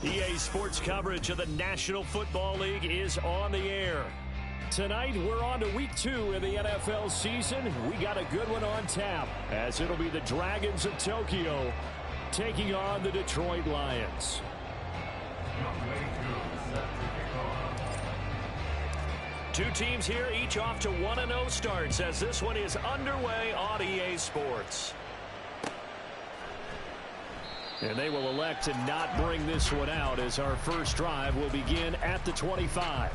EA Sports coverage of the National Football League is on the air. Tonight, we're on to week 2 in the NFL season. We got a good one on tap, as it'll be the Dragons of Tokyo taking on the Detroit Lions. Two teams here, each off to 1-0 starts, as this one is underway on EA Sports. And they will elect to not bring this one out, as our first drive will begin at the 25.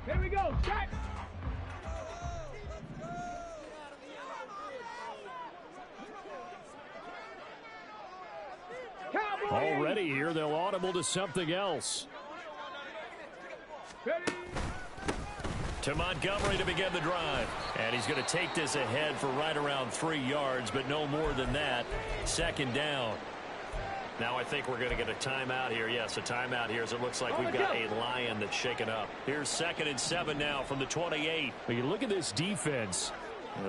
Here we go, set! Already here, they'll audible to something else. Ready. To Montgomery to begin the drive. And he's going to take this ahead for right around 3 yards, but no more than that. Second down. Now I think we're going to get a timeout here. Yes, a timeout here, as it looks like we've got a Lion that's shaken up. Here's 2nd and 7 now from the 28. But you look at this defense.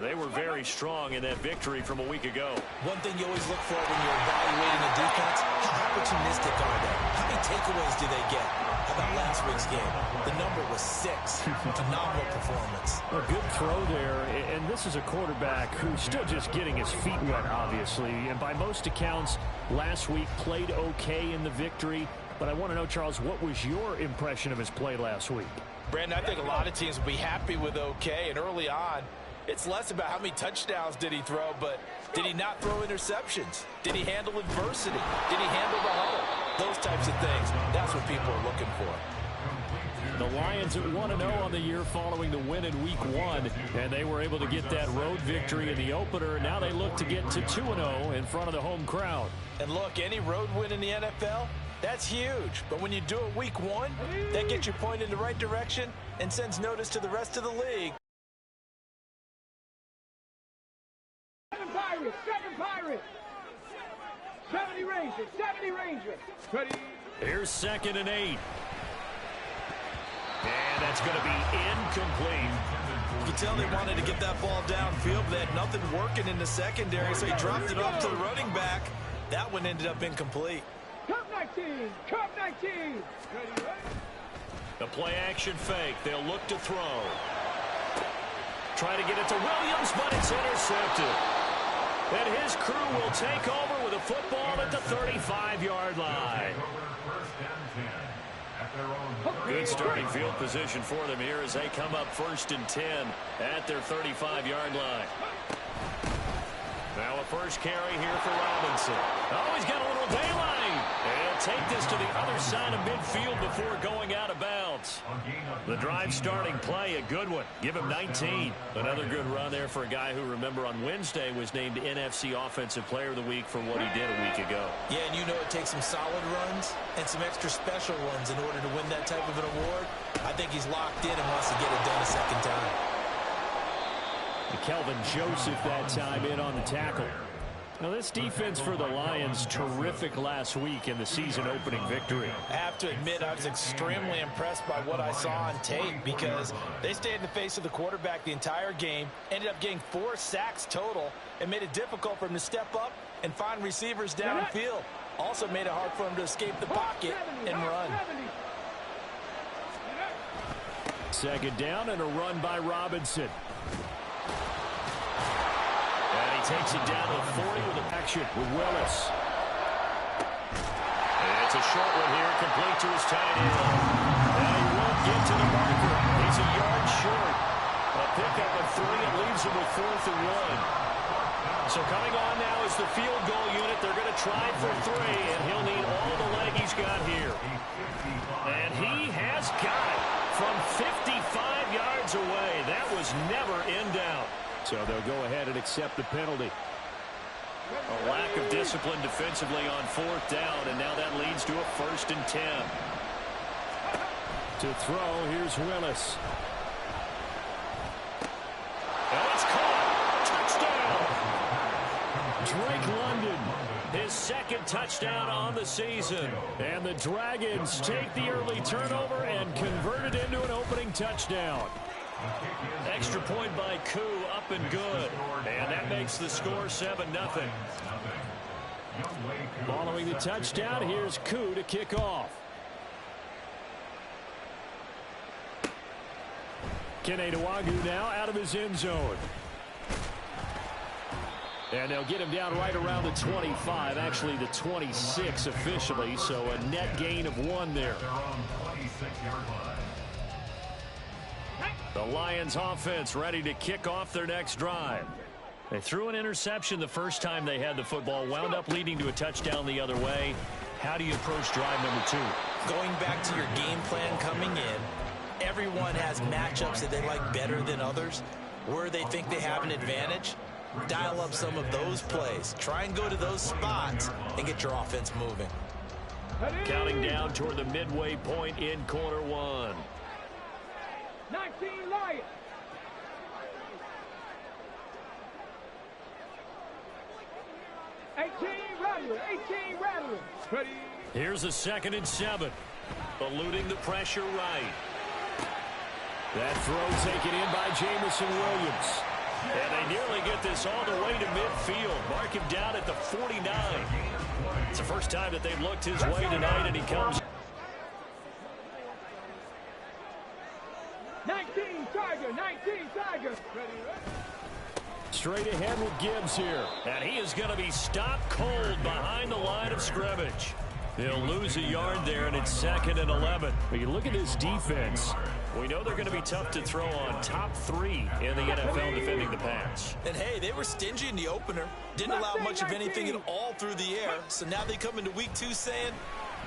They were very strong in that victory from a week ago. One thing you always look for when you're evaluating a defense, how opportunistic are they? How many takeaways do they get? How about last week's game? The number was 6. Phenomenal performance. A good throw there, and this is a quarterback who's still just getting his feet wet, obviously. And by most accounts, last week played okay in the victory. But I want to know, Charles, what was your impression of his play last week? Brandon, I think a lot of teams will be happy with okay, and early on, it's less about how many touchdowns did he throw, but did he not throw interceptions? Did he handle adversity? Did he handle the huddle? Those types of things, that's what people are looking for. The Lions at 1-0 on the year following the win in week 1, and they were able to get that road victory in the opener. Now they look to get to 2-0 in front of the home crowd. And look, any road win in the NFL, that's huge. But when you do it week 1, that gets you pointed in the right direction and sends notice to the rest of the league. 7 Pirates! 70 Rangers! 70 Rangers! Ready. Here's 2nd and 8. And that's going to be incomplete. You can tell they wanted to get that ball downfield, but they had nothing working in the secondary, so he dropped it off to the running back. That one ended up incomplete. Cup 19! Cup 19! Ready, The play action fake. They'll look to throw. Try to get it to Williams, but it's intercepted. And his crew will take over with a football at the 35-yard line. Good starting field position for them here as they come up 1st and 10 at their 35-yard line. Now a first carry here for Robinson. Oh, he's got a little daylight. And he'll take this to the other side of midfield before going out of bounds. The drive starting play, a good one. Give him 19. Another good run there for a guy who, remember, on Wednesday was named NFC Offensive Player of the Week for what he did a week ago. Yeah, and you know it takes some solid runs and some extra special ones in order to win that type of an award. I think he's locked in and wants to get it done a second time. Kelvin Joseph that time in on the tackle. Now this defense for the Lions, terrific last week in the season opening victory. I have to admit, I was extremely impressed by what I saw on tape because they stayed in the face of the quarterback the entire game, ended up getting 4 sacks total, and made it difficult for him to step up and find receivers downfield. Also made it hard for him to escape the pocket and run. 2nd down and a run by Robinson. And he takes it down to the 40 with an action with Willis. And it's a short one here, complete to his tight end. And he won't get to the marker. He's a yard short. A pickup of 3 and leaves him with 4th and 1. So coming on now is the field goal unit. They're going to try for 3, and he'll need all the leg he's got here. And he has got it from 55 yards away. That was never in doubt. So they'll go ahead and accept the penalty. A lack of discipline defensively on 4th down, and now that leads to a 1st and 10. To throw, here's Willis. Oh, it's caught. Touchdown. Drake London His second touchdown on the season. And the Dragons take the early turnover and convert it into an opening touchdown. Extra point by Koo, up and good. And that makes the score 7-0. Following the touchdown, here's Koo to kick off. Keneduagu now out of his end zone. And they'll get him down right around the 25, actually the 26 officially, so a net gain of 1 there. The Lions offense ready to kick off their next drive. They threw an interception the first time they had the football, wound up leading to a touchdown the other way. How do you approach drive number 2? Going back to your game plan coming in, everyone has matchups that they like better than others, where they think they have an advantage. Dial up some of those plays. Try and go to those spots and get your offense moving. Counting down toward the midway point in quarter 1. 19 Lions. Rattler. Ready. Here's a 2nd and 7. Eluding the pressure right. That throw taken in by Jamison Williams. And they nearly get this all the way to midfield. Mark him down at the 49. It's the first time that they've looked his way tonight, and he comes. 19 Tiger. Ready. Straight ahead with Gibbs here. And he is going to be stopped cold behind the line of scrimmage. They'll lose a yard there, and it's 2nd and 11. When you look at this defense, we know they're going to be tough to throw on. Top 3 in the NFL defending the pass. And, hey, they were stingy in the opener. Didn't allow much of anything at all through the air. So now they come into week 2 saying,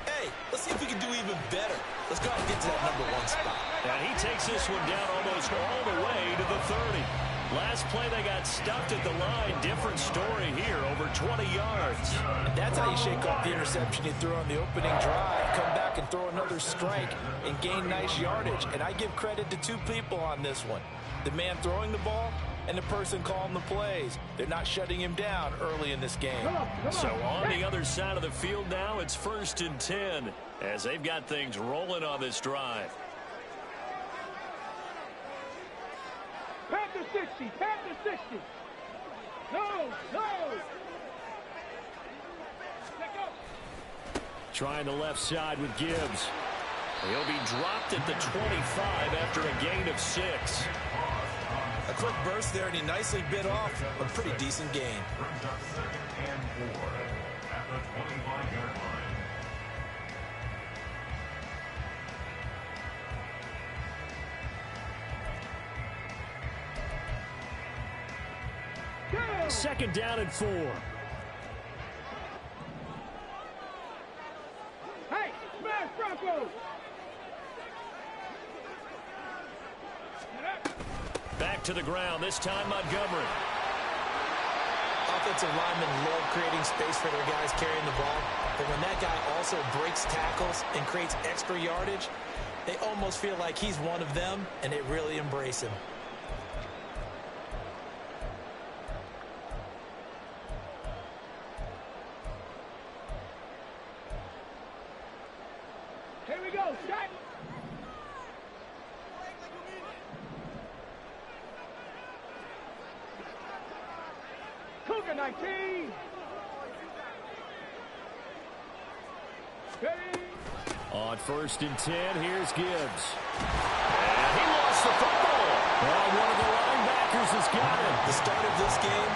hey, let's see if we can do even better. Let's go ahead and get to that number 1 spot. And he takes this one down almost all the way to the 30. Last play, they got stuffed at the line. Different story here, over 20 yards. And that's how you shake off the interception you threw on the opening drive. Come back and throw another strike and gain nice yardage. And I give credit to 2 people on this one. The man throwing the ball and the person calling the plays. They're not shutting him down early in this game. So on the other side of the field now, it's 1st and 10 as they've got things rolling on this drive. Panther 60. No. Trying the left side with Gibbs. He'll be dropped at the 25 after a gain of 6. A quick burst there, and he nicely bit off a pretty decent gain. Second down and 4. Hey, smash Bronco. Back to the ground, this time Montgomery. Offensive linemen love creating space for their guys carrying the ball, but when that guy also breaks tackles and creates extra yardage, they almost feel like he's one of them, and they really embrace him. Here we go, set. Cougar 19. Ready. On 1st and 10, here's Gibbs. And he lost the football. And one of the linebackers has got it. The start of this game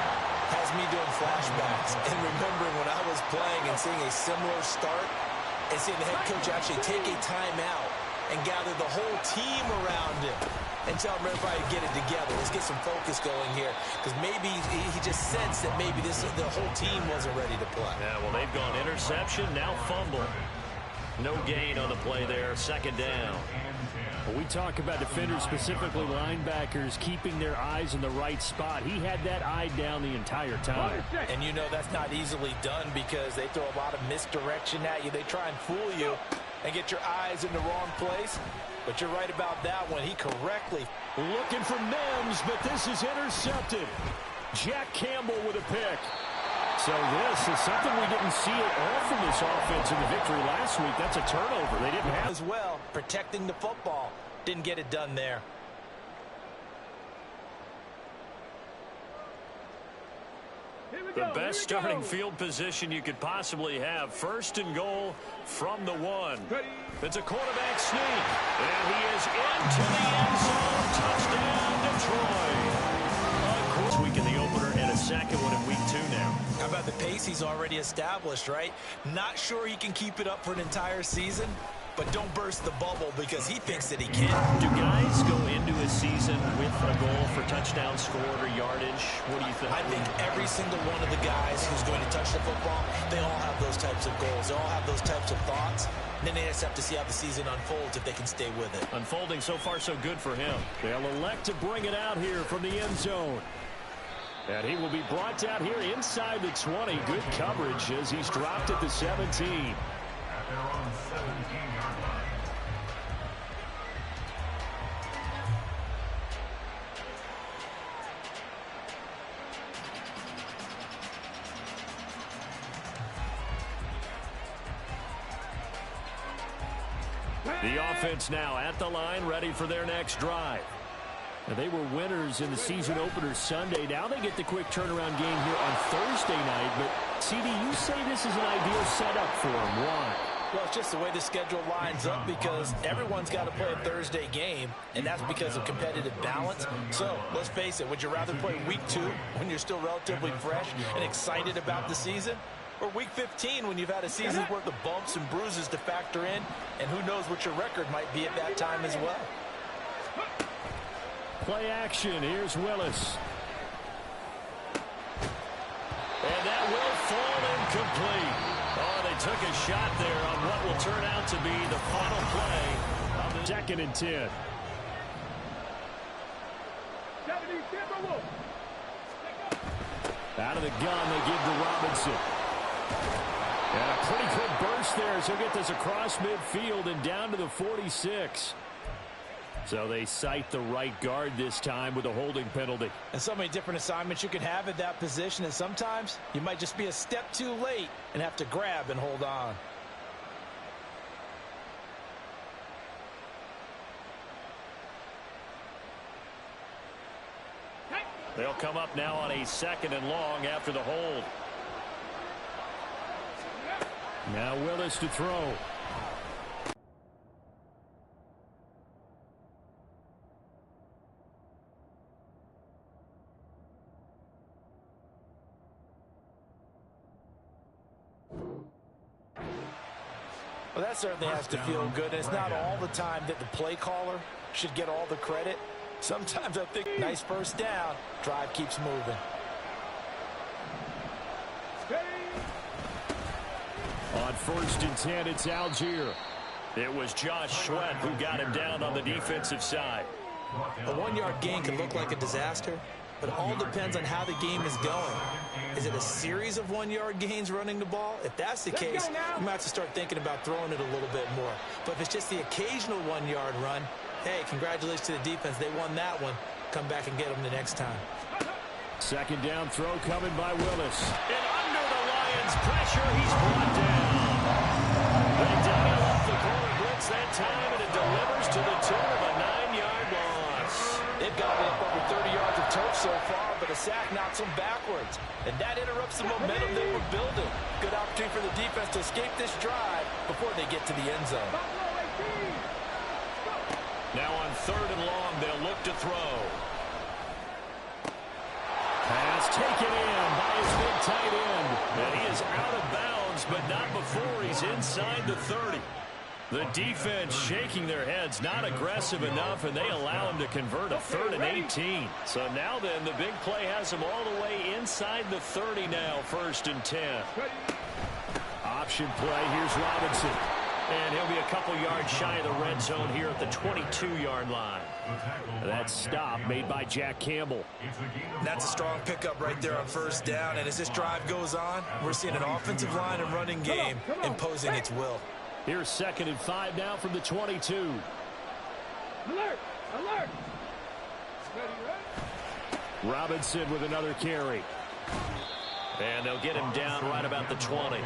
has me doing flashbacks and remembering when I was playing and seeing a similar start and seeing the head coach actually take a timeout and gather the whole team around him and tell everybody to get it together. Let's get some focus going here, because maybe he just sensed that maybe the whole team wasn't ready to play. Yeah, well, they've gone interception, now fumble. No gain on the play there, 2nd down. Well, we talk about defenders, specifically linebackers, keeping their eyes in the right spot. He had that eye down the entire time. And you know that's not easily done because they throw a lot of misdirection at you. They try and fool you and get your eyes in the wrong place. But you're right about that one. He correctly looking for Mims, but this is intercepted. Jack Campbell with a pick. So this is something we didn't see at all from this offense in the victory last week. That's a turnover. They didn't have as well, protecting the football. Didn't get it done there. the best starting field position you could possibly have. First and goal from the 1. It's a quarterback sneak. And he is into the end zone. Touchdown, Detroit. This week in the opener and a second one in week 2 now. How about the pace he's already established, right? Not sure he can keep it up for an entire season, but don't burst the bubble because he thinks that he can. Do guys go into a season with a goal for touchdown scored or yardage? What do you think? I think every single one of the guys who's going to touch the football, they all have those types of goals. They all have those types of thoughts. And then they just have to see how the season unfolds if they can stay with it. Unfolding so far so good for him. They'll elect to bring it out here from the end zone. And he will be brought down here inside the 20. Good coverage as he's dropped at the 17. The offense now at the line, ready for their next drive. Now, they were winners in the season opener Sunday. Now they get the quick turnaround game here on Thursday night. But, CD, you say this is an ideal setup for them. Why? Well, it's just the way the schedule lines up because everyone's got to play a Thursday game, and that's because of competitive balance. So, let's face it, would you rather play week 2 when you're still relatively fresh and excited about the season? Or week 15 when you've had a season's worth of bumps and bruises to factor in, and who knows what your record might be at that time as well. Play action. Here's Willis. And that will fall incomplete. Oh, they took a shot there on what will turn out to be the final play of the 2nd and 10. Out of the gun, they give to Robinson. And a pretty quick burst there as he'll get this across midfield and down to the 46. So they cite the right guard this time with a holding penalty. And so many different assignments you can have at that position, and sometimes you might just be a step too late and have to grab and hold on. They'll come up now on a 2nd and long after the hold. Now Willis to throw. Well, that certainly has to feel good. And it's not all the time that the play caller should get all the credit. Sometimes I think nice first down. Drive keeps moving. On 1st and 10, it's Algier. It was Josh Sweat who got him down on the defensive side. A 1-yard gain can look like a disaster, but it all depends on how the game is going. Is it a series of 1-yard gains running the ball? If that's the case, you might have to start thinking about throwing it a little bit more. But if it's just the occasional 1-yard run, hey, congratulations to the defense. They won that one. Come back and get them the next time. 2nd down throw coming by Willis. And under the Lions' pressure, he's brought down. They dial up the corner blitz that time, and it delivers to the tune of a 9-yard loss. They've got up over 30 yards of turf so far, but a sack knocks them backwards. And that interrupts the momentum they were building. Good opportunity for the defense to escape this drive before they get to the end zone. Now on 3rd and long, they'll look to throw. Pass taken in by his big tight end. And he is out of bounds, but not before he's inside the 30. The defense shaking their heads, not aggressive enough, and they allow him to convert a 3rd and 18. So now then, the big play has him all the way inside the 30 now, 1st and 10. Option play, here's Robinson. And he'll be a couple yards shy of the red zone here at the 22-yard line. That stop made by Jack Campbell. That's a strong pickup right there on 1st down. And as this drive goes on, we're seeing an offensive line and running game imposing its will. Here's 2nd and 5 now from the 22. Alert! Alert! Robinson with another carry. And they'll get him down right about the 20. We've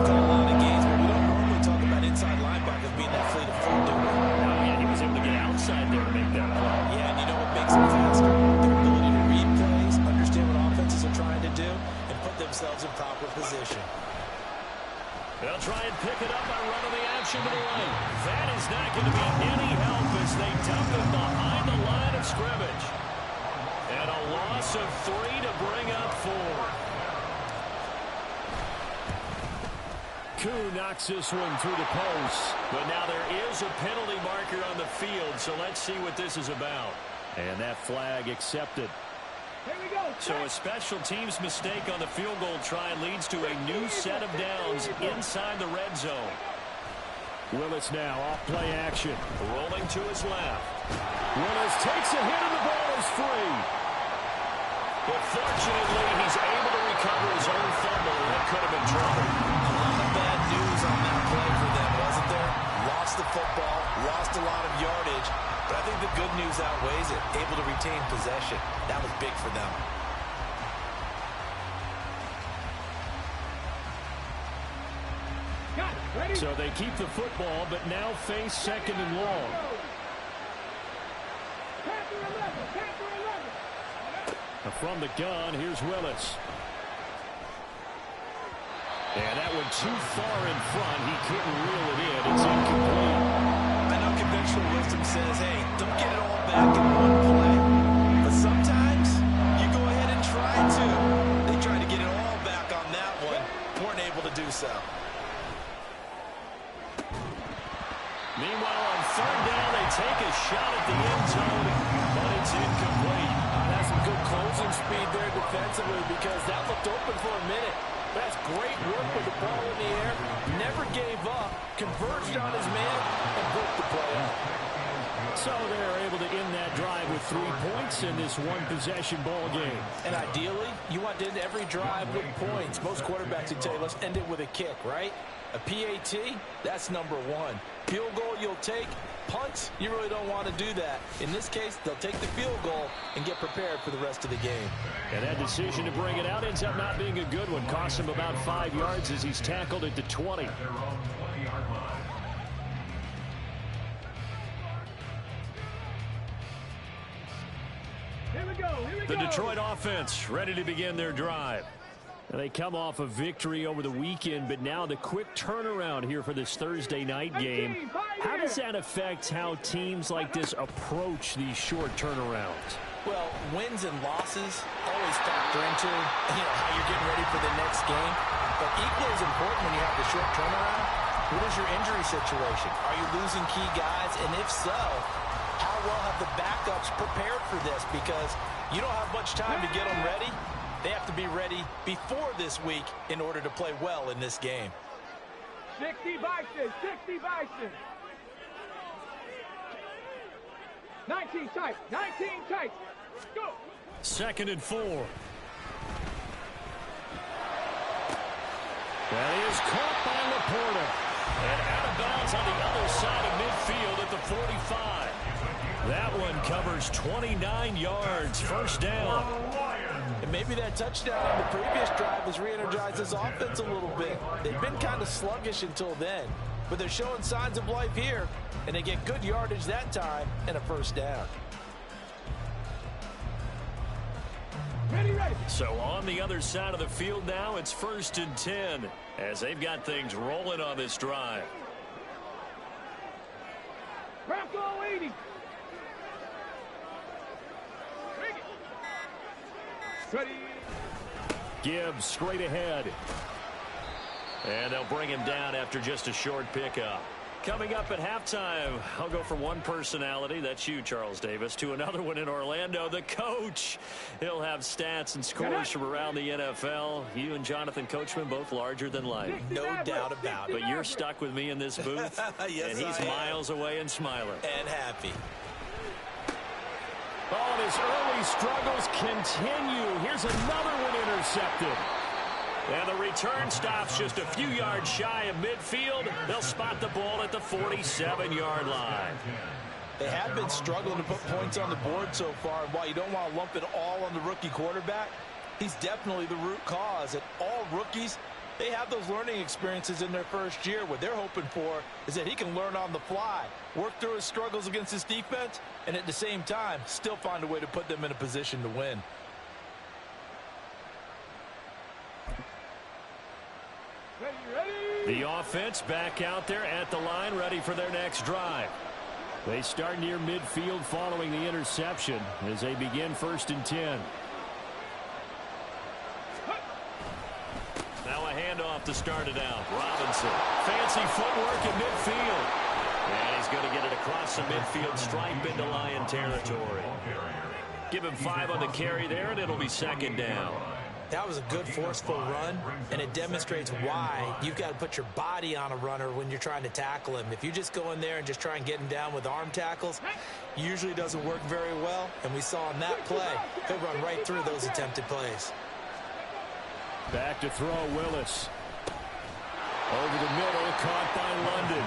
got a lot of games where we don't normally talk about inside linebackers being that fleet of foot, do we? Oh, yeah, he was able to get outside there to make that play. Yeah, and you know what makes them faster? Their ability to read plays, understand what offenses are trying to do, and put themselves in proper position. They'll try and pick it up by running the action to the lane. That is not going to be any help as they dump it behind the line of scrimmage. And a loss of 3 to bring up 4. Koo knocks this one through the post. But now there is a penalty marker on the field, so let's see what this is about. And that flag accepted. Here we go. So a special teams mistake on the field goal try leads to a new set of downs inside the red zone. Willis now off play action. Rolling to his left. Willis takes a hit and the ball is free. But fortunately, he's able to recover his own fumble, and that could have been trouble. A lot of bad news on that play for them, wasn't there? Lost the football, lost a lot of yardage, but I think the good news outweighs it. Able to retain possession. That was big for them. Got it. Ready? So they keep the football, but now face second and long. Panther 11. Panther 11. From the gun, here's Willis. And that one too far in front. He couldn't reel it in. It's incomplete. I know conventional wisdom says, hey, don't get it all back in one play. But sometimes you go ahead and try to. They tried to get it all back on that one. Weren't able to do so. Meanwhile, on third down, they take a shot at the end zone, but it's incomplete. That's some good closing speed there defensively because that looked open for a minute. That's great work with the ball in the air. Never gave up, converged on his man, and broke the play up. So they're able to end that drive with 3 points in this one-possession ball game. And ideally, you want to end every drive with points. Most quarterbacks would tell you, let's end it with a kick, right? A PAT, that's number 1. Field goal you'll take. Punts, you really don't want to do that. In this case, they'll take the field goal and get prepared for the rest of the game. And that decision to bring it out ends up not being a good one. Costs him about 5 yards as he's tackled at the 20. Here we go. Here we The go. Detroit offense ready to begin their drive. And they come off a victory over the weekend, but now the quick turnaround here for this Thursday night game. How does that affect how teams like this approach these short turnarounds? Well, wins and losses always factor into how you're getting ready for the next game. But equally as important when you have the short turnaround, what is your injury situation? Are you losing key guys? And if so, how well have the backups prepared for this? Because you don't have much time to get them ready. They have to be ready before this week in order to play well in this game. 60 Bison. 60 Bison. 19 tight. 19 tight. Go. 2nd and 4. That is caught by Laporta. And out of bounds on the other side of midfield at the 45. That one covers 29 yards. First down. And maybe that touchdown on the previous drive has re-energized this offense a little bit. They've been kind of sluggish until then, but they're showing signs of life here, and they get good yardage that time and a first down. Ready, ready. So on the other side of the field now, it's 1st and 10 as they've got things rolling on this drive. Bronco 80. Ready. Gibbs straight ahead. And they'll bring him down after just a short pickup. Coming up at halftime, I'll go from one personality, that's you, Charles Davis, to another one in Orlando, the coach. He'll have stats and scores from around the NFL. You and Jonathan Coachman, both larger than life. No doubt about it. But you're stuck with me in this booth, Yes, and he's I am. miles away and smiling. And happy. Oh, and his early struggles continue. Here's another one intercepted. And the return stops just a few yards shy of midfield. They'll spot the ball at the 47-yard line. They have been struggling to put points on the board so far. And while you don't want to lump it all on the rookie quarterback, He's definitely the root cause. And all rookies, they have those learning experiences in their first year. What they're hoping for is that he can learn on the fly, work through his struggles against his defense, and at the same time, still find a way to put them in a position to win. The offense back out there at the line, ready for their next drive. They start near midfield following the interception as they begin 1st and 10. Now a handoff to start it out. Robinson. Fancy footwork in midfield. And he's going to get it across the midfield stripe into Lion territory. Give him 5 on the carry there, and it'll be 2nd down. That was a good forceful run, and it demonstrates why you've got to put your body on a runner when you're trying to tackle him. If you just go in there and just try and get him down with arm tackles, usually doesn't work very well, and we saw in that play, he'll run right through those attempted plays. Back to throw, Willis. Over the middle, caught by London.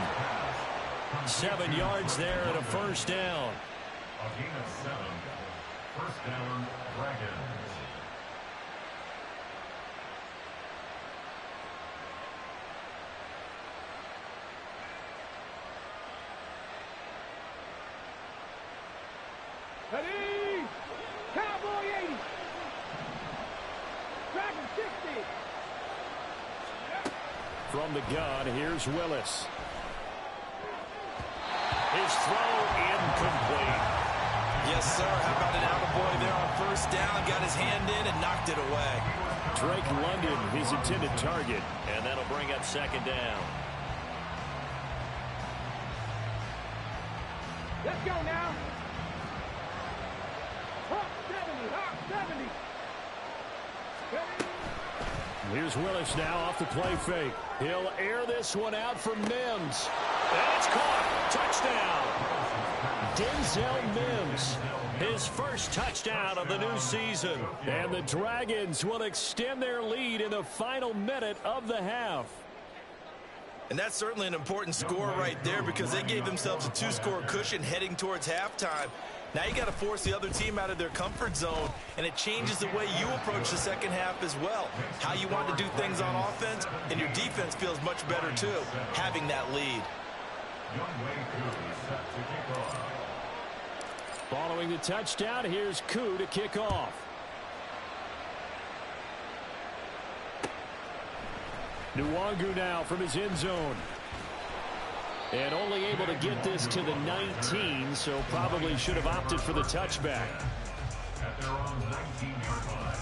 7 yards there and a 1st down. A gain of 7. 1st down, Dragons. Ready! Cowboy 80! Dragon 60! From the gun, here's Willis. His throw incomplete. Yes, sir. How about an attaboy there on 1st down? Got his hand in and knocked it away. Drake London, his intended target. And that'll bring up 2nd down. Let's go now! Hawk 70! Hawk 70! Ready? Here's Willis now off the play fake. He'll air this one out for Mims. And it's caught. Touchdown. Denzel Mims. His 1st touchdown of the new season. And the Dragons will extend their lead in the final minute of the half. And that's certainly an important score right there because they gave themselves a 2-score cushion heading towards halftime. Now you got to force the other team out of their comfort zone, and it changes the way you approach the 2nd half as well. How you want to do things on offense, and your defense feels much better too, having that lead. Following the touchdown, here's Koo to kick off. Nwangu now from his end zone. And only able to get this to the 19, so probably should have opted for the touchback. At their own 19-yard line.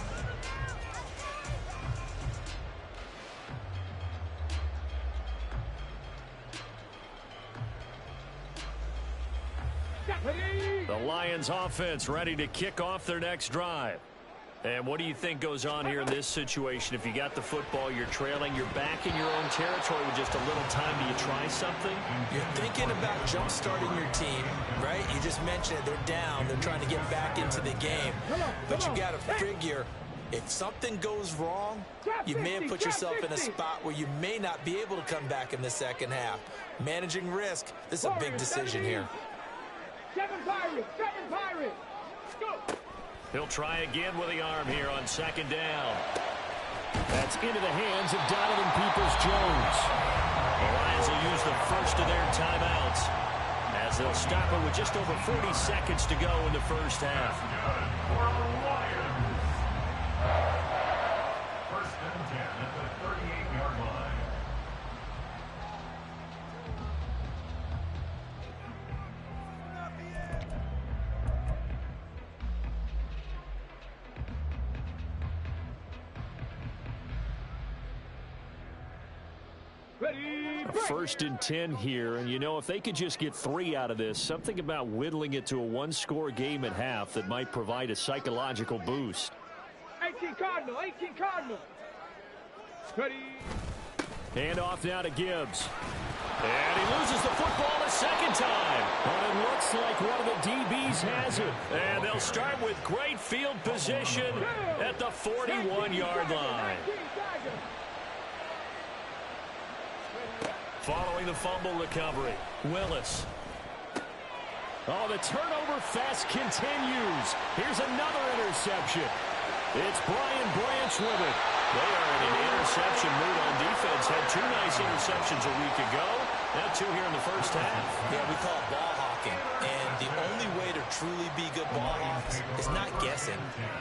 The Lions offense ready to kick off their next drive. And what do you think goes on here in this situation? If you got the football, you're trailing, you're back in your own territory with just a little time. Do you try something? You're thinking about jump-starting your team, right? You just mentioned it. They're down. They're trying to get back into the game. But you got to figure, if something goes wrong, you may have put yourself in a spot where you may not be able to come back in the 2nd half. Managing risk, this is a big decision here. 7 Pirates! 7 Pirates! Go! He'll try again with the arm here on 2nd down. That's into the hands of Donovan Peoples-Jones. The Lions will use the 1st of their timeouts as they'll stop it with just over 40 seconds to go in the 1st half. 1st and 10 at the 38-yard line. Ready? 1st and 10 here, and you know, if they could just get 3 out of this, something about whittling it to a 1-score game at half that might provide a psychological boost. 18 Cardinal! 18 Cardinal! Ready? Handoff now to Gibbs. And he loses the football a 2nd time. But it looks like one of the DBs has it. And they'll start with great field position at the 41-yard line. Following the fumble recovery, Willis. Oh, the turnover fest continues. Here's another interception. It's Brian Branch with it. They are in an interception mood on defense. Had 2 nice interceptions a week ago. Now 2 here in the first half. Yeah, we call it ball hawking. And the only way to truly be good ball hawks is not guessing.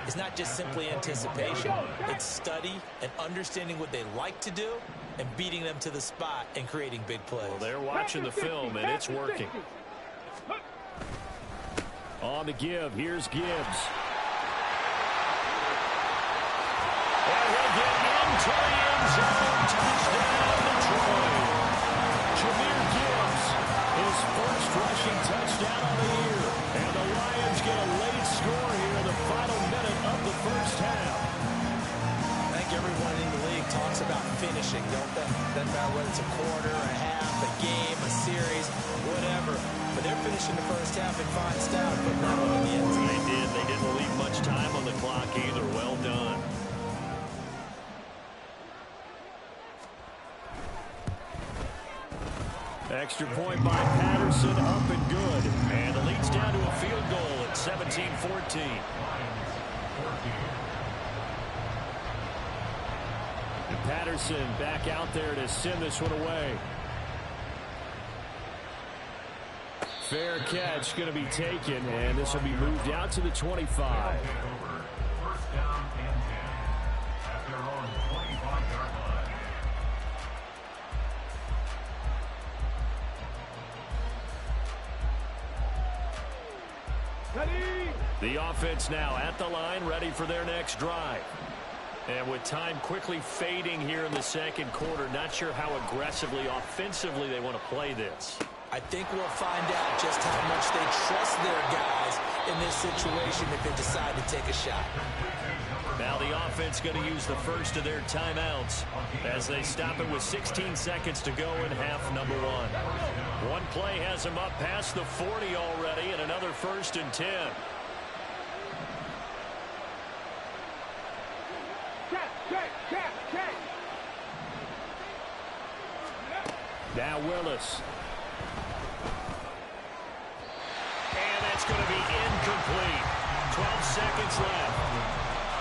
It's not just simply anticipation. It's study and understanding what they like to do and beating them to the spot and creating big plays. Well, they're watching the film, and it's working. On the give, here's Gibbs. And he'll get into the end zone. Touchdown, Detroit. Jahmyr Gibbs, his first rushing touchdown of the year. And the Lions get a late score here in the final minute of the first half. I think everyone in the league talks about finishing, don't they? Doesn't matter whether it's a quarter, a half, a game, a series, whatever. But they're finishing the first half in fine style, putting that one in the end zone. They did. They didn't leave much time on the clock either. Well done. Extra point by Patterson, up and good. And the lead's down to a field goal at 17-14. And Patterson back out there to send this one away. Fair catch going to be taken, and this will be moved out to the 25. First down and 10 at their own 25-yard line. The offense now at the line, ready for their next drive. And with time quickly fading here in the second quarter, not sure how aggressively, offensively they want to play this. I think we'll find out just how much they trust their guys in this situation if they decide to take a shot. Now the offense going to use the first of their timeouts as they stop it with 16 seconds to go in half number 1. One play has them up past the 40 already, and another 1st and 10. Now Willis. And that's going to be incomplete. 12 seconds left.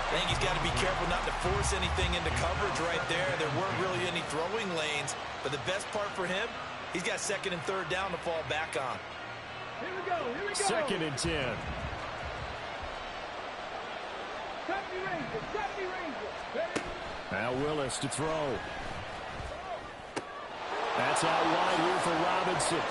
I think he's got to be careful not to force anything into coverage right there. There weren't really any throwing lanes. But the best part for him, he's got 2nd and 3rd down to fall back on. Here we go. 2nd and 10. Now Willis to throw. That's out wide here for Robinson.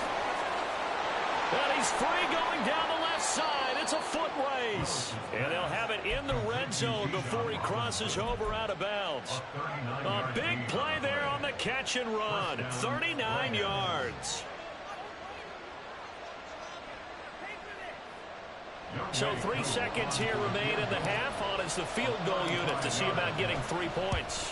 And he's free going down the left side. It's a foot race. And they'll have it in the red zone before he crosses over out of bounds. A big play there on the catch and run. 39 yards. So 3 seconds here remain in the half. On is the field goal unit to see about getting 3 points.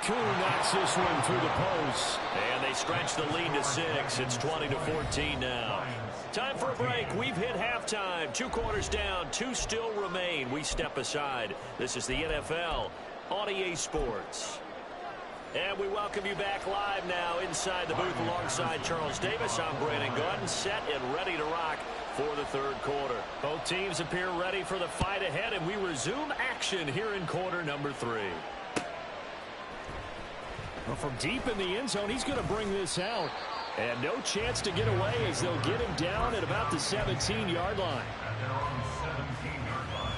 Kuhn knocks this one through the post. And they stretch the lead to 6. It's 20-14 now. Time for a break. We've hit halftime. 2 quarters down. 2 still remain. We step aside. This is the NFL on EA Sports. And we welcome you back live now inside the booth alongside Charles Davis. I'm Brandon Gordon, set and ready to rock for the 3rd quarter. Both teams appear ready for the fight ahead, and we resume action here in quarter number 3. Well, from deep in the end zone, he's going to bring this out. And no chance to get away as they'll get him down at about the 17-yard line. At their own 17-yard line.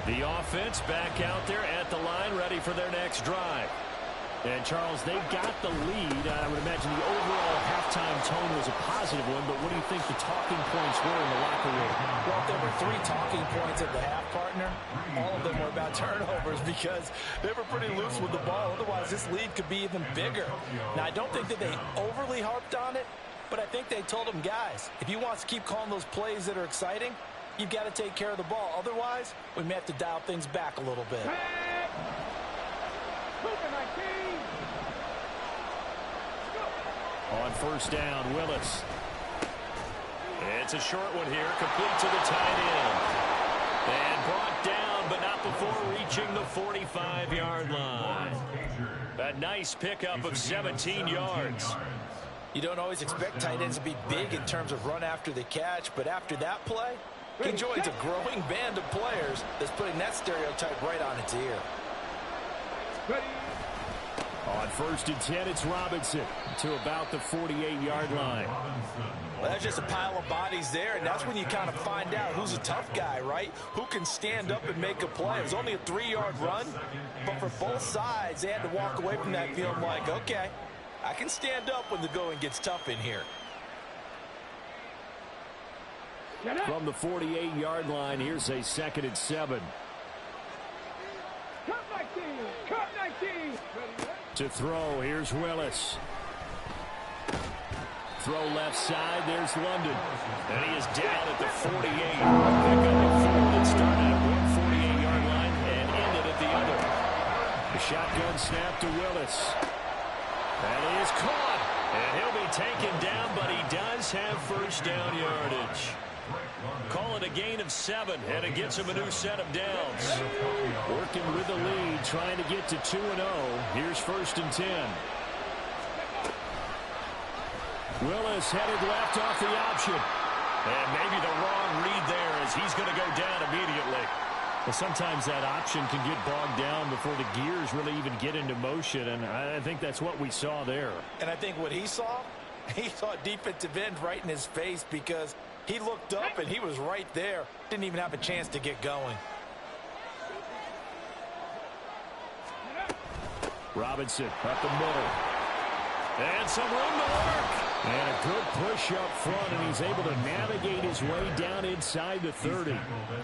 The offense back out there at the line, ready for their next drive. And, Charles, they've got the lead. I would imagine the overall halftime tone was a positive one, but what do you think the talking points were in the locker room? Well, if there were 3 talking points at the half, partner, all of them were about turnovers because they were pretty loose with the ball. Otherwise, this lead could be even bigger. Now, I don't think that they overly harped on it, but I think they told them, guys, if you want to keep calling those plays that are exciting, you've got to take care of the ball. Otherwise, we may have to dial things back a little bit. On 1st down, Willis. It's a short one here, complete to the tight end. And brought down, but not up before reaching the 45-yard line. A nice pickup of 17 yards. You don't always expect tight ends to be big in terms of run after the catch, but after that play, he joins a growing band of players that's putting that stereotype right on its ear. On 1st and 10, it's Robinson to about the 48-yard line. Well, that's just a pile of bodies there, and that's when you kind of find out who's a tough guy, right? Who can stand up and make a play. It was only a 3-yard run, but for both sides, they had to walk away from that feeling like, okay, I can stand up when the going gets tough in here. From the 48-yard line, here's a 2nd and 7. Cut 19. Cut 19. To throw, here's Willis. Throw left side, there's London. And he is down at the 48. Pick up a 4 that started at one 48-yard line and ended at the other. The shotgun snap to Willis. And he is caught. And he'll be taken down, but he does have first down yardage. Call it a gain of 7, and it gets him a new set of downs. Working with the lead, trying to get to 2-0. Here's 1st and 10. Willis headed left off the option. And maybe the wrong read there as he's going to go down immediately. Well, sometimes that option can get bogged down before the gears really even get into motion, and I think that's what we saw there. And I think what he saw a defensive end right in his face because he looked up and he was right there. Didn't even have a chance to get going. Robinson up the middle. And some room to work. And a good push up front, and he's able to navigate his way down inside the 30.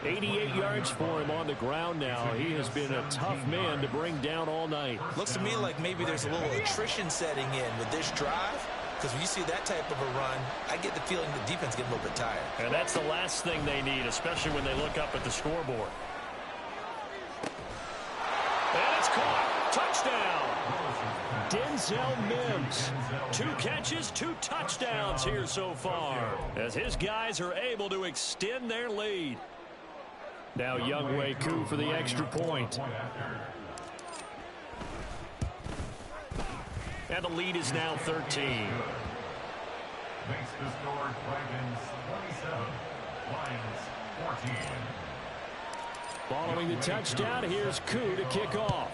88 yards for him on the ground now. He has been a tough man to bring down all night. Looks to me like maybe there's a little attrition setting in with this drive. Because when you see that type of a run, I get the feeling the defense gets a little bit tired. And that's the last thing they need, especially when they look up at the scoreboard. And it's caught. Touchdown. Denzel Mims. 2 catches, 2 touchdowns here so far, as his guys are able to extend their lead. Now Younghoe Koo for the extra point. And the lead is now 13. Makes the score Dragons 27, Lions 14. Following the touchdown, here's Koo to kick off.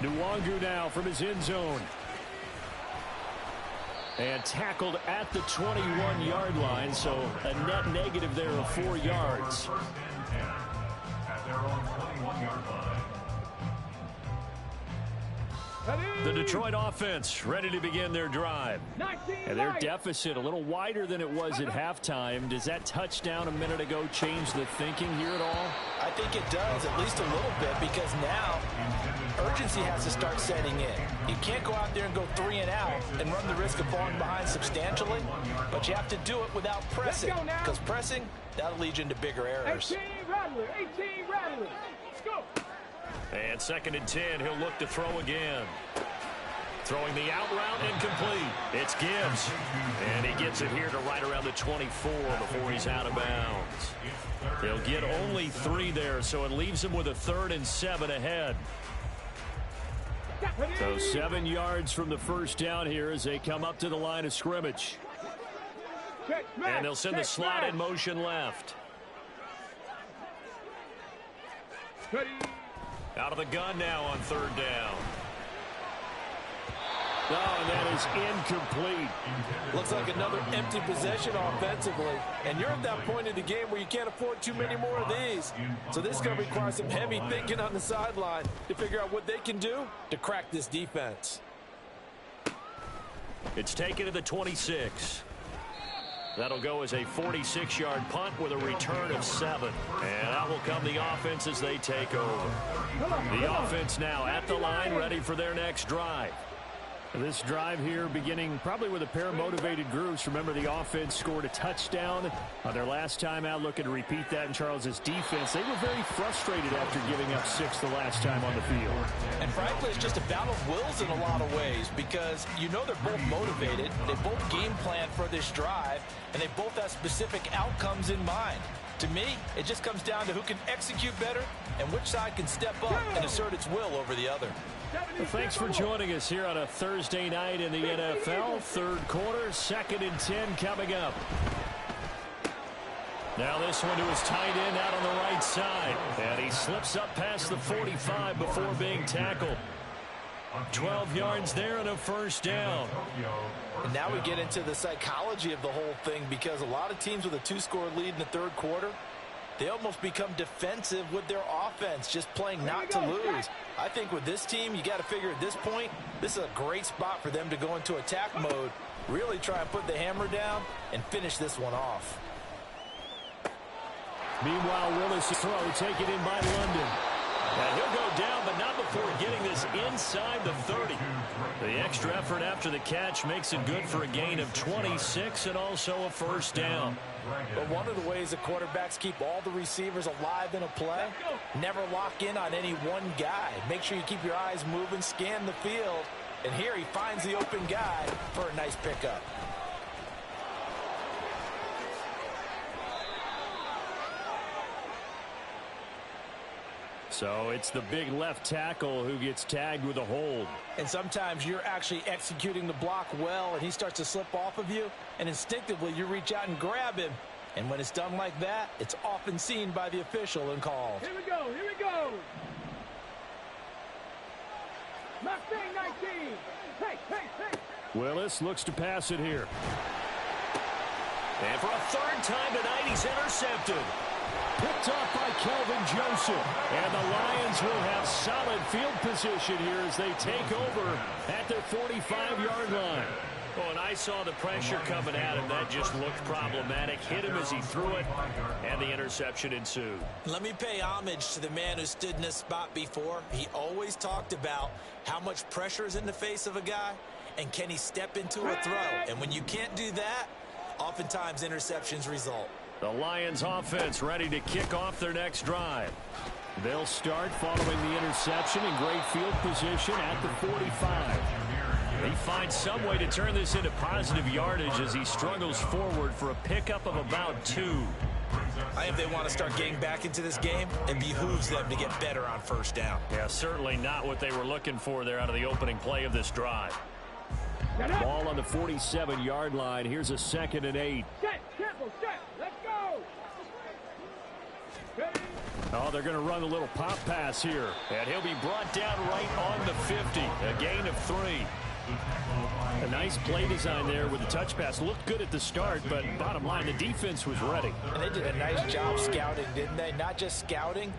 Nwangu now from his end zone. And tackled at the 21-yard line, so a net negative there of 4 yards. 1st and 10 at their own 21-yard line. The Detroit offense ready to begin their drive. And their deficit a little wider than it was at halftime. Does that touchdown a minute ago change the thinking here at all? I think it does, at least a little bit, because now urgency has to start setting in. You can't go out there and go 3 and out and run the risk of falling behind substantially, but you have to do it without pressing, because pressing, that'll lead you into bigger errors. 18 Rattler, 18 Rattler. Let's go. And 2nd and 10, he'll look to throw again. Throwing the out route incomplete. It's Gibbs. And he gets it here to right around the 24 before he's out of bounds. He'll get only 3 there, so it leaves him with a 3rd and 7 ahead. So 7 yards from the first down here as they come up to the line of scrimmage. And they'll send the slot in motion left. Out of the gun now on 3rd down. Oh, and that is incomplete. Looks like another empty possession offensively. And you're at that point in the game where you can't afford too many more of these. So this is going to require some heavy thinking on the sideline to figure out what they can do to crack this defense. It's taken to the 26. That'll go as a 46-yard punt with a return of 7. And that will come the offense as they take over. The offense now at the line, ready for their next drive. This drive here beginning probably with a pair of motivated groups. Remember, the offense scored a touchdown on their last time out, looking to repeat that in Charles's defense. They were very frustrated after giving up 6 the last time on the field. And frankly, it's just a battle of wills in a lot of ways because you know they're both motivated. They both game plan for this drive, and they both have specific outcomes in mind. To me, it just comes down to who can execute better and which side can step up and assert its will over the other. Well, thanks for joining us here on a Thursday night in the NFL. Third quarter, 2nd and 10 coming up. Now this one to his tight end out on the right side. And he slips up past the 45 before being tackled. 12 yards there and a first down. And now we get into the psychology of the whole thing because a lot of teams with a 2-score lead in the third quarter, they almost become defensive with their offense, just playing not to lose. I think with this team, you got to figure at this point, this is a great spot for them to go into attack mode, really try and put the hammer down and finish this one off. Meanwhile, Willis' throw taken in by London. And he'll go down, but not before getting this inside the 30. The extra effort after the catch makes it good for a gain of 26 and also a first down. But one of the ways that quarterbacks keep all the receivers alive in a play, never lock in on any one guy. Make sure you keep your eyes moving, scan the field. And here he finds the open guy for a nice pickup. So it's the big left tackle who gets tagged with a hold. And sometimes you're actually executing the block well, and he starts to slip off of you, and instinctively you reach out and grab him. And when it's done like that, it's often seen by the official and called. Here we go, here we go. Mustang 19. Hey, hey, hey. Willis looks to pass it here. And for a third time tonight, he's intercepted. Picked off by Kelvin Joseph. And the Lions will have solid field position here as they take over at their 45-yard line. Oh, and I saw the pressure coming at him. That just looked problematic. Hit him as he threw it, and the interception ensued. Let me pay homage to the man who stood in this spot before. He always talked about how much pressure is in the face of a guy, and can he step into a throw. And when you can't do that, oftentimes interceptions result. The Lions offense ready to kick off their next drive. They'll start following the interception in great field position at the 45. He finds some way to turn this into positive yardage as he struggles forward for a pickup of about 2. I think they want to start getting back into this game. It behooves them to get better on first down. Yeah, certainly not what they were looking for there out of the opening play of this drive. Ball on the 47-yard line. Here's a 2nd and 8. Set, tempo, set. Let's go. Ready? Oh, they're going to run a little pop pass here. And he'll be brought down right on the 50. A gain of 3. A nice play design there with the touch pass. Looked good at the start, but bottom line, the defense was ready. And they did a nice job scouting, didn't they? Not just scouting,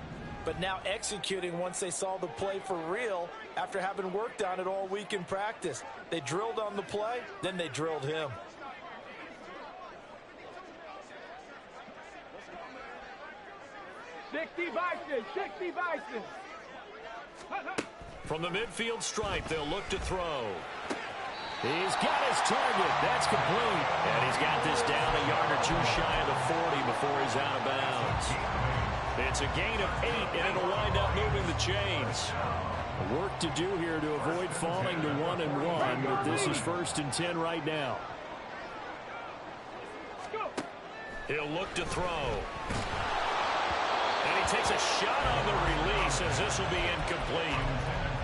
but now executing once they saw the play for real after having worked on it all week in practice. They drilled on the play, then they drilled him. Sixty Bison. From the midfield stripe, they'll look to throw. He's got his target. That's complete. And he's got this down a yard or 2 shy of the 40 before he's out of bounds. It's a gain of 8, and it'll wind up moving the chains. Work to do here to avoid falling to 1-1, but this is 1st and 10 right now. He'll look to throw. And he takes a shot on the release as this will be incomplete.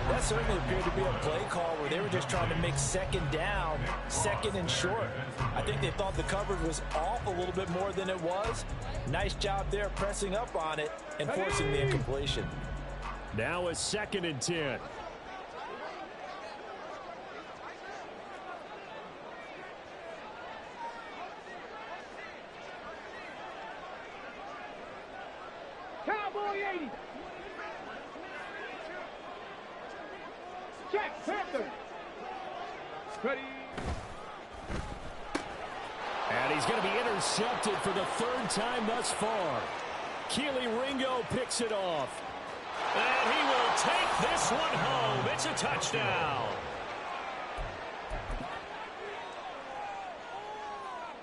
That certainly appeared to be a play call where they were just trying to make 2nd down, 2nd and short. I think they thought the coverage was off a little bit more than it was. Nice job there pressing up on it and forcing the incompletion. Now a 2nd and 10. Cowboy 80. Check, Panther. Ready. And he's going to be intercepted for the 3rd time thus far. Keely Ringo picks it off. And he will take this one home. It's a touchdown.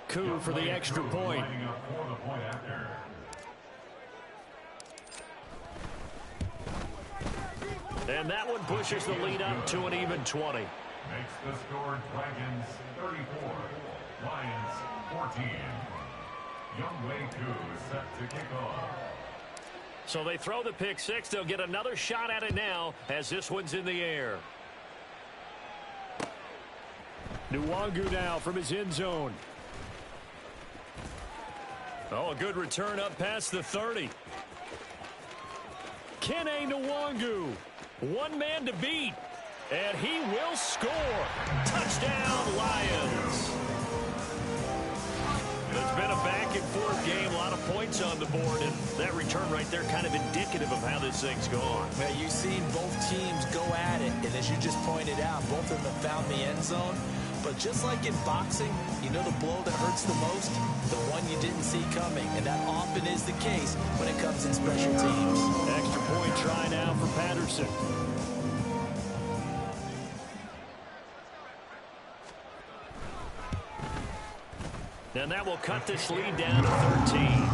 Koo for the extra point. Lining up for the point after. And that one pushes the lead up to an even 20. Makes the score Dragons 34, Lions 14. Youngwei Koo is set to kick off. So they throw the pick six. They'll get another shot at it now as this one's in the air. Nwangu now from his end zone. Oh, a good return up past the 30. Kene Nwangu. One man to beat. And he will score. Touchdown, Lions. It's been a back-and-forth game, a lot of points on the board, and that return right there kind of indicative of how this thing's gone. Now, you've seen both teams go at it, and as you just pointed out, both of them have found the end zone. But just like in boxing, you know the blow that hurts the most? The one you didn't see coming, and that often is the case when it comes in special teams. Extra point try now for Patterson. And that will cut this lead down to 13.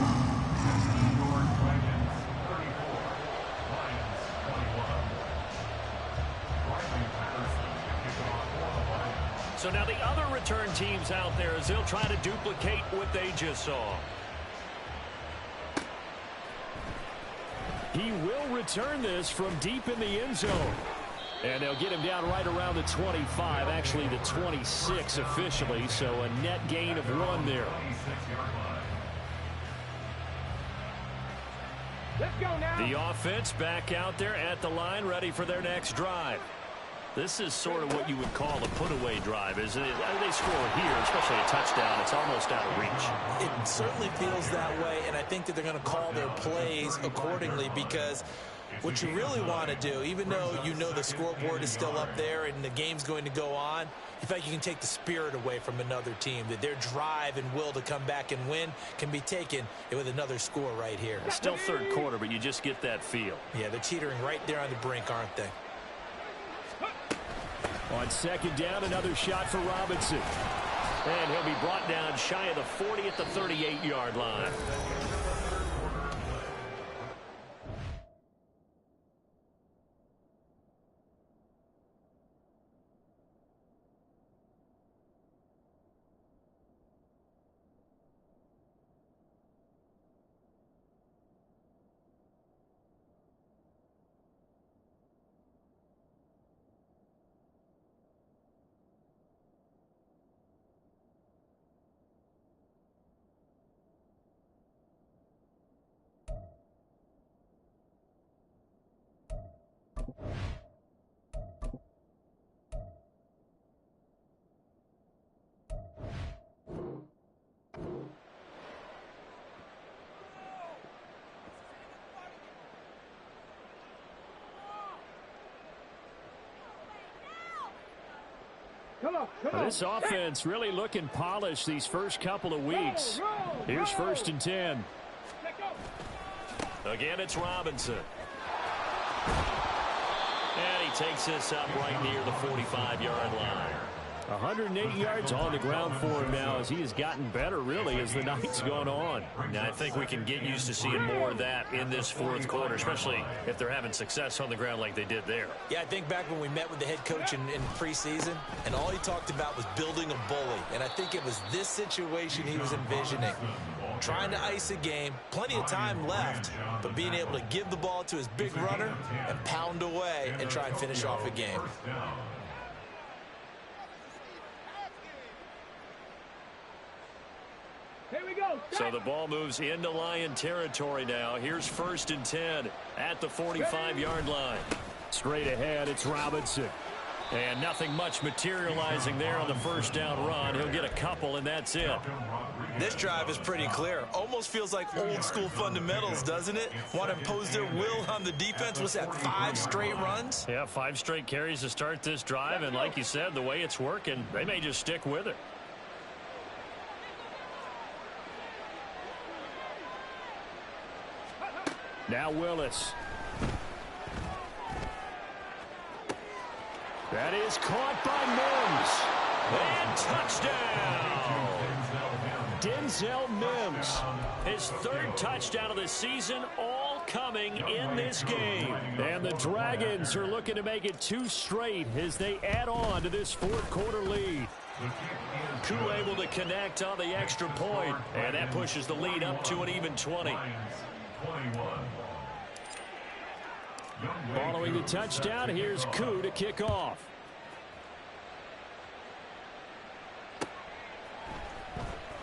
So now the other return teams out there as they'll try to duplicate what they just saw. He will return this from deep in the end zone. And they'll get him down right around the 25, actually the 26 officially, so a net gain of 1 there. Let's go now. The offense back out there at the line, ready for their next drive. This is sort of what you would call a put-away drive, isn't it? They score here, especially a touchdown. It's almost out of reach. It certainly feels that way, and I think that they're going to call their plays accordingly because what you really want to do, even though you know the scoreboard is still up there and the game's going to go on, you feel like you can take the spirit away from another team, that their drive and will to come back and win can be taken with another score right here. It's still third quarter, but you just get that feel. Yeah, they're teetering right there on the brink, aren't they? On second down, another shot for Robinson. And he'll be brought down shy of the 40 at the 38-yard line. This offense really looking polished these first couple of weeks. Here's 1st and 10. Again, it's Robinson. And he takes this up right near the 45-yard line. 108 yards on the ground for him now as he has gotten better, really, as the night's gone on. Now, I think we can get used to seeing more of that in this fourth quarter, especially if they're having success on the ground like they did there. Yeah, I think back when we met with the head coach in preseason, and all he talked about was building a bully. And I think it was this situation he was envisioning. Trying to ice a game, plenty of time left, but being able to give the ball to his big runner and pound away and try and finish off a game. Here we go. So the ball moves into Lion territory now. Here's 1st and 10 at the 45-yard line. Straight ahead, it's Robinson. And nothing much materializing there on the first down run. He'll get a couple, and that's it. This drive is pretty clear. Almost feels like old school fundamentals, doesn't it? Want to impose their will on the defense. Was that 5 straight runs? Yeah, 5 straight carries to start this drive. And like you said, the way it's working, they may just stick with it. Now Willis. That is caught by Mims. And touchdown. Denzel Mims. His third touchdown of the season, all coming in this game. And the Dragons are looking to make it 2 straight as they add on to this fourth quarter lead. Koo able to connect on the extra point, and that pushes the lead up to an even 20. Following the touchdown, here's Koo to kick off.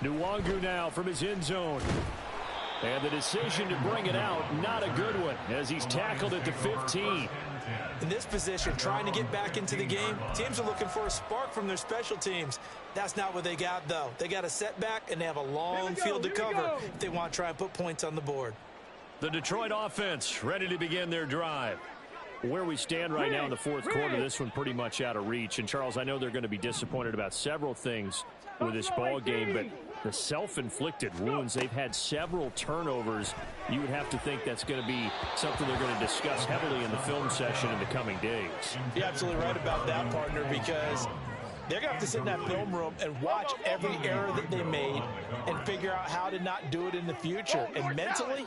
Nwangu now from his end zone. And the decision to bring it out, not a good one, as he's tackled at the 15. In this position, trying to get back into the game, teams are looking for a spark from their special teams. That's not what they got, though. They got a setback, and they have a long field to cover if they want to try and put points on the board. The Detroit offense ready to begin their drive. Where we stand right now in the fourth quarter, this one pretty much out of reach. And, Charles, I know they're going to be disappointed about several things with this ball game, but the self-inflicted wounds, they've had several turnovers. You would have to think that's going to be something they're going to discuss heavily in the film session in the coming days. You're absolutely right about that, partner, because they're going to have to sit in that film room and watch every error that they made and figure out how to not do it in the future. And mentally,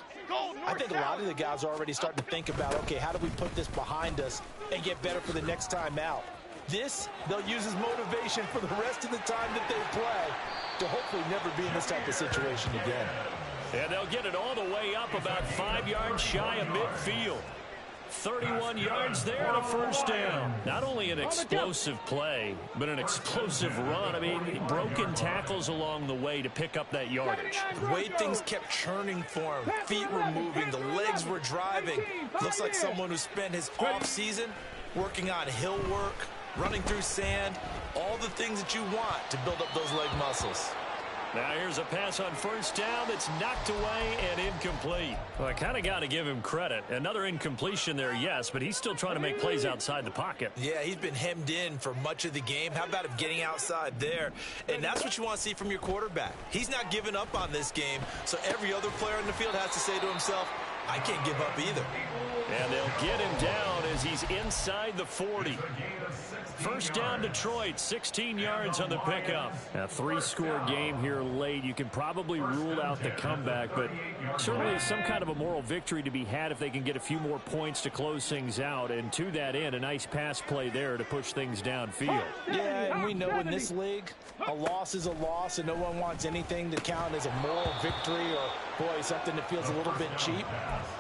I think a lot of the guys are already starting to think about, okay, how do we put this behind us and get better for the next time out? This, they'll use as motivation for the rest of the time that they play to hopefully never be in this type of situation again. And they'll get it all the way up about 5 yards shy of midfield. 31 yards there and a first down. Not only an explosive play, but an explosive run. I mean, broken tackles along the way to pick up that yardage. The way things kept churning for him, feet were moving, the legs were driving. Looks like someone who spent his off-season working on hill work, running through sand, all the things that you want to build up those leg muscles. Now here's a pass on first down that's knocked away and incomplete. Well, I kind of got to give him credit. Another incompletion there, yes, but he's still trying to make plays outside the pocket. Yeah, he's been hemmed in for much of the game. How about him getting outside there? And that's what you want to see from your quarterback. He's not giving up on this game, so every other player in the field has to say to himself, I can't give up either. And they'll get him down as he's inside the 40. First down, Detroit, 16 yards on the pickup. A 3-score game here late. You can probably rule out the comeback, but certainly some kind of a moral victory to be had if they can get a few more points to close things out. And to that end, a nice pass play there to push things downfield. Yeah, and we know in this league, a loss is a loss, and no one wants anything to count as a moral victory or, boy, something that feels a little bit cheap.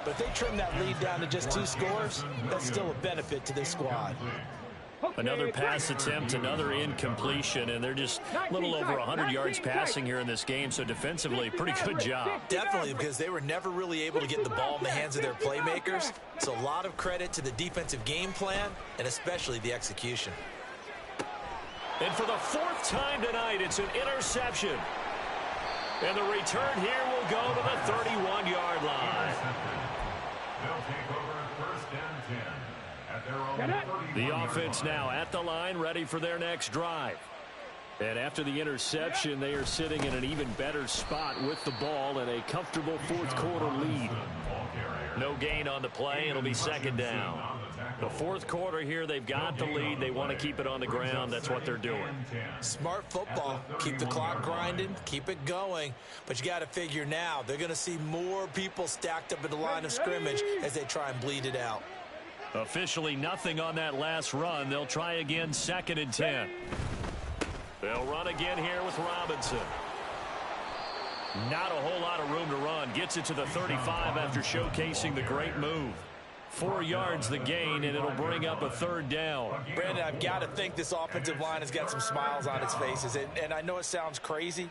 But if they trim that lead down to just 2 scores, that's still a benefit to this squad. Another pass attempt, another incompletion, and they're just a little over 100 yards passing here in this game, so defensively, pretty good job. Definitely, because they were never really able to get the ball in the hands of their playmakers, so a lot of credit to the defensive game plan and especially the execution. And for the 4th time tonight, it's an interception. And the return here will go to the 31-yard line. They'll take over first and 10 at their own 30. The offense now at the line, ready for their next drive. And after the interception, they are sitting in an even better spot with the ball and a comfortable fourth quarter lead. No gain on the play. It'll be second down. The fourth quarter here, they've got the lead. They want to keep it on the ground. That's what they're doing. Smart football. Keep the clock grinding. Keep it going. But you got to figure now, they're going to see more people stacked up at the line of scrimmage as they try and bleed it out. Officially nothing on that last run. They'll try again, 2nd and 10. They'll run again here with Robinson. Not a whole lot of room to run. Gets it to the 35 after showcasing the great move. 4 yards the gain, and it'll bring up a 3rd down. Brandon, I've got to think this offensive line has got some smiles on its faces. And I know it sounds crazy,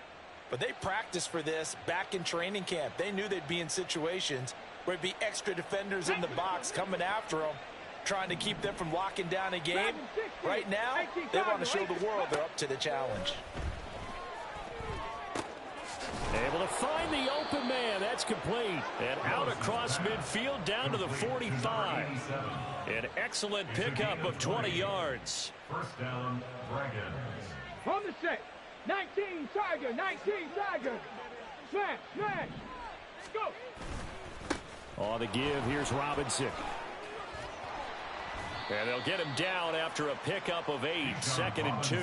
but they practiced for this back in training camp. They knew they'd be in situations where it'd be extra defenders in the box coming after them, trying to keep them from locking down a game. Right now, they want to show the world they're up to the challenge. Able to find the open man. That's complete. And out across midfield down to the 45. An excellent pickup of 20 yards. First down, Dragons. On the set. 19 Tiger. 19 Tiger. Smash. Smash. Go. On the give, here's Robinson. And they'll get him down after a pickup of 8. 2nd and 2.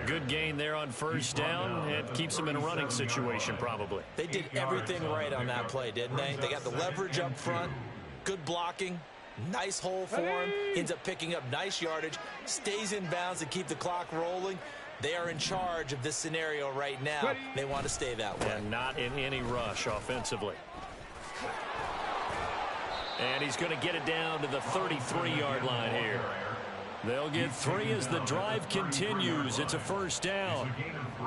good gain there on first down. It keeps them in a running situation probably. They did everything right on that play, didn't they? They got the leverage up front, good blocking, nice hole for him, ends up picking up nice yardage, stays in bounds to keep the clock rolling. They are in charge of this scenario right now. They want to stay that way. And not in any rush offensively. And he's going to get it down to the 33-yard line here. They'll get 3 as the drive continues. It's a first down.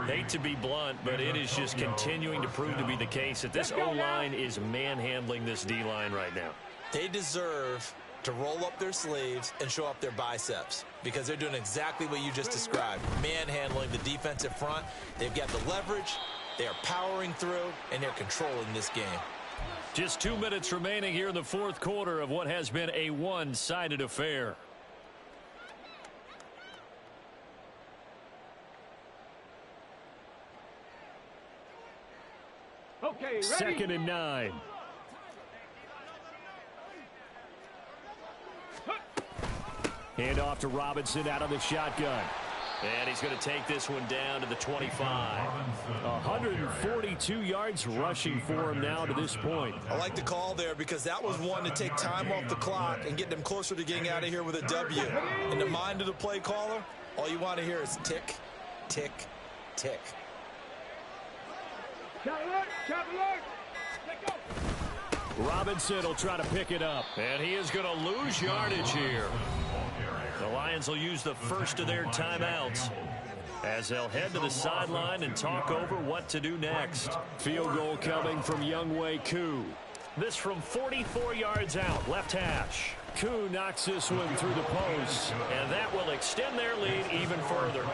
Hate to be blunt, but it is just continuing to prove to be the case that this O-line is manhandling this D-line right now. They deserve to roll up their sleeves and show up their biceps because they're doing exactly what you just described, manhandling the defensive front. They've got the leverage, they are powering through, and they're controlling this game. Just 2 minutes remaining here in the fourth quarter of what has been a one-sided affair. Okay, ready? 2nd and 9. Hand off to Robinson out of the shotgun. And he's going to take this one down to the 25. 142 yards rushing for him now to this point. I like the call there because that was one to take time off the clock and get them closer to getting out of here with a W. In the mind of the play caller, all you want to hear is tick, tick, tick. Shot alert! Shot alert! Let go! Robinson will try to pick it up. And he is going to lose yardage here. The Lions will use the first of their timeouts as they'll head to the sideline and talk over what to do next. Field goal coming from Younghoe Koo. This from 44 yards out, left hash. Koo knocks this one through the post, and that will extend their lead even further.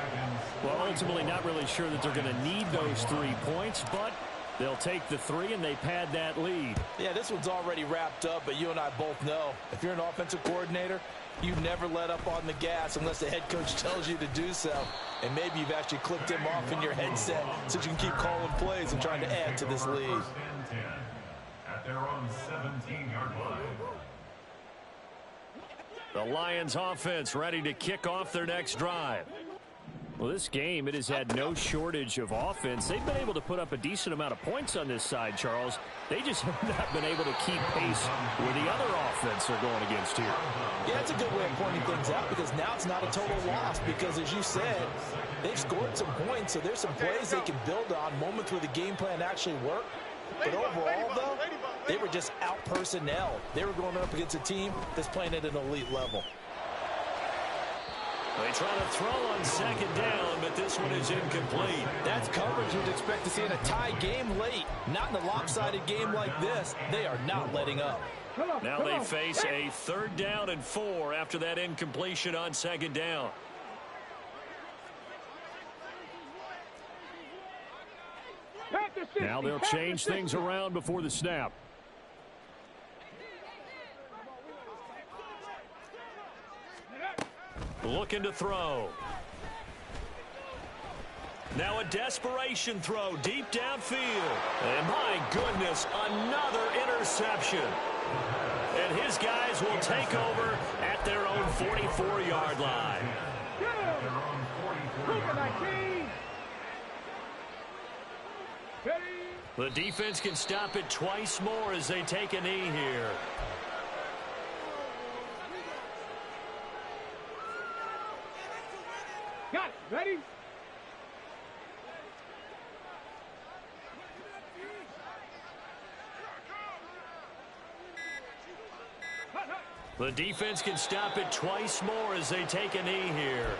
Well, ultimately not really sure that they're going to need those 3 points, but they'll take the 3 and they pad that lead. Yeah, this one's already wrapped up, but you and I both know if you're an offensive coordinator, you never let up on the gas unless the head coach tells you to do so. And maybe you've actually clicked him off in your headset so you can keep calling plays and trying to add to this lead. At their own 17-yard line. The Lions offense ready to kick off their next drive. Well, this game, it has had no shortage of offense. They've been able to put up a decent amount of points on this side, Charles. They just have not been able to keep pace with the other offense they're going against here. Yeah, that's a good way of pointing things out because now it's not a total loss because, as you said, they've scored some points, so there's some plays they can build on, moments where the game plan actually worked. But overall, though, they were just out-personnel. They were going up against a team that's playing at an elite level. They try to throw on 2nd down, but this one is incomplete. That's coverage you'd expect to see in a tie game late. Not in a lopsided game like this. They are not letting up. Now they face a 3rd down and 4 after that incompletion on 2nd down. Now they'll change things around before the snap. Looking to throw. Now a desperation throw deep downfield. And my goodness, another interception. And his guys will take over at their own 44-yard line. The defense can stop it twice more as they take a knee here. Got it. Ready? The defense can stop it twice more as they take a knee here.